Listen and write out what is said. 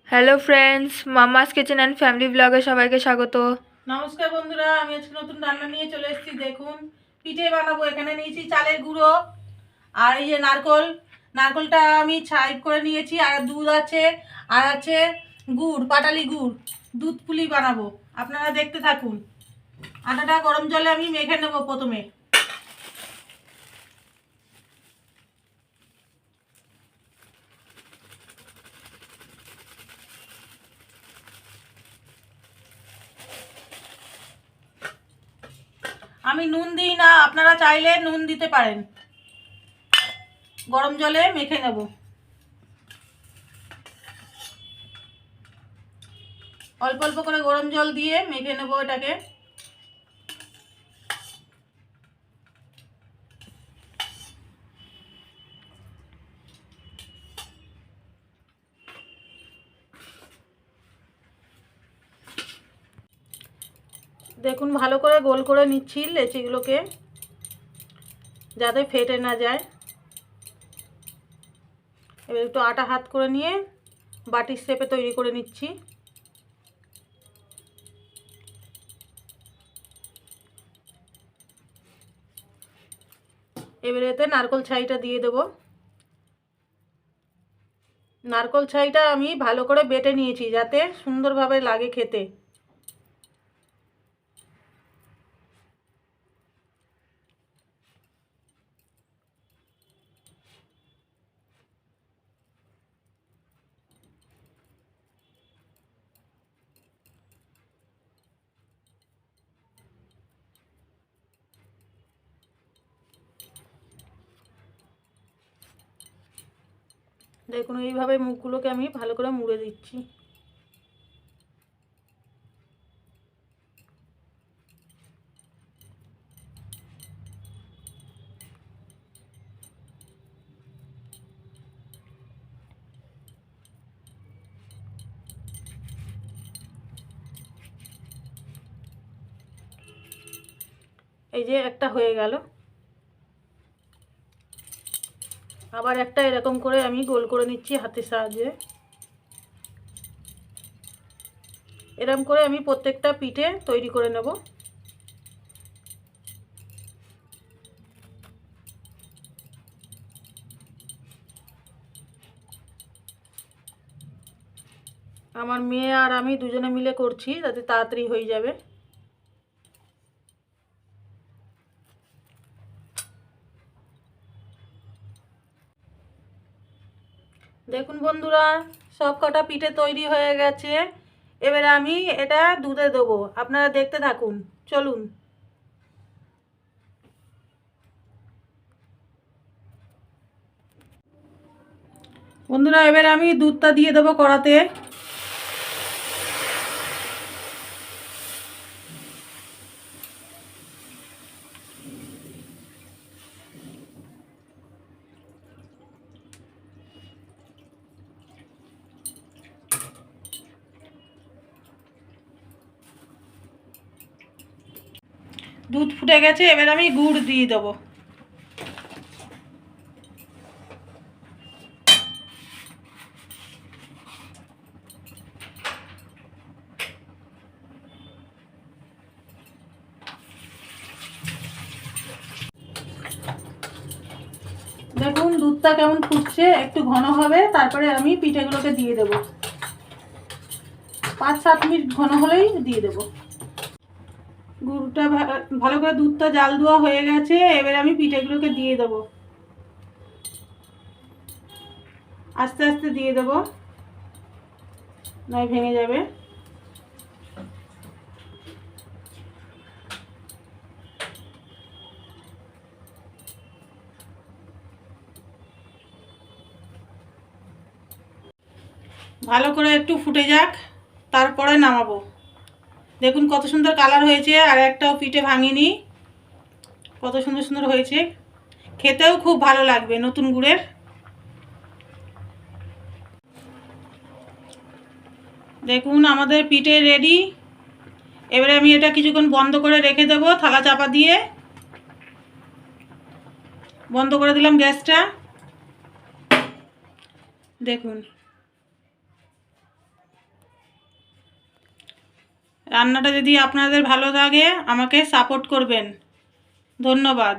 Hello friends, মামাস kitchen and family ব্লগে সবাইকে স্বাগত। নমস্কার বন্ধুরা, আমি আজকে নতুন রান্না নিয়ে চলে এসেছি। দেখুন, পিঠে বানাবো। এখানে নিয়েছি চালের গুঁড়ো আর এই যে নারকলটা আমি ছাই করে নিয়েছি, আর দুধ আছে, আর আছে গুড়, পাটালি গুড়। দুধ পুলি বানাবো, আপনারা দেখতে থাকুন। আটাটা গরম জলে আমি মেখে নেবো প্রথমে। আমি নুন দিই না, আপনারা চাইলে নুন দিতে পারেন। গরম জলে মেখে নেব। অল্প অল্প করে গরম জল দিয়ে মেখে নেব এটাকে। দেখুন, ভালো করে গোল করে নিচ্ছি লেচিগুলোকে, যাতে ফেটে না যায়। এবার একটু আটা হাত করে নিয়ে বাটির শেপে তৈরি করে নিচ্ছি। এবারে এতে নারকেল ছাইটা দিয়ে দেবো। নারকেল ছাইটা আমি ভালো করে বেটে নিয়েছি, যাতে সুন্দরভাবে লাগে খেতে। দেখুন, এইভাবে মুখগুলোকে আমি ভালো করে মুড়ে দিচ্ছি। এই যে একটা হয়ে গেল। আবার একটা এরকম করে আমি গোল করে নিচ্ছি হাতের সাহায্যে। এরকম করে আমি প্রত্যেকটা পিঠে তৈরি করে নেব। আমার মেয়ে আর আমি দুজনে মিলে করছি, যাতে তাড়াতাড়ি হয়ে যাবে। দেখুন বন্ধুরা, সব কটা পিঠে তৈরি হয়ে গেছে। এবারে আমি এটা দুধে দেবো, আপনারা দেখতে থাকুন। চলুন। বন্ধুরা, এবারে আমি দুধটা দিয়ে দেবো কড়াতে। দুধ ফুটে গেছে, এবার আমি গুড় দিয়ে দেবো। দেখুন, দুধটা কেমন ফুটছে, একটু ঘন হবে, তারপরে আমি পিঠেগুলোকে দিয়ে দেব। 5-7 মিনিট ঘন হলেই দিয়ে দেব। গুড়টা ভালো করে, দুধটা জাল দেওয়া হয়ে গেছে। এবার আমি পিঠেগুলোকে দিয়ে দেব। আস্তে আস্তে দিয়ে দেব, নয় ভেঙে যাবে। ভালো করে একটু ফুটে যাক, তারপরে নামাবো। দেখুন কত সুন্দর কালার হয়েছে, আর একটাও পিঠে ভাঙিনি। কত সুন্দর সুন্দর হয়েছে, খেতেও খুব ভালো লাগবে নতুন গুড়ের। দেখুন, আমাদের পিঠে রেডি। এবারে আমি এটা কিছুক্ষণ বন্ধ করে রেখে দেবো, থালা চাপা দিয়ে। বন্ধ করে দিলাম গ্যাসটা। দেখুন, রান্নাটা যদি আপনাদের ভালো লাগে আমাকে সাপোর্ট করবেন। ধন্যবাদ।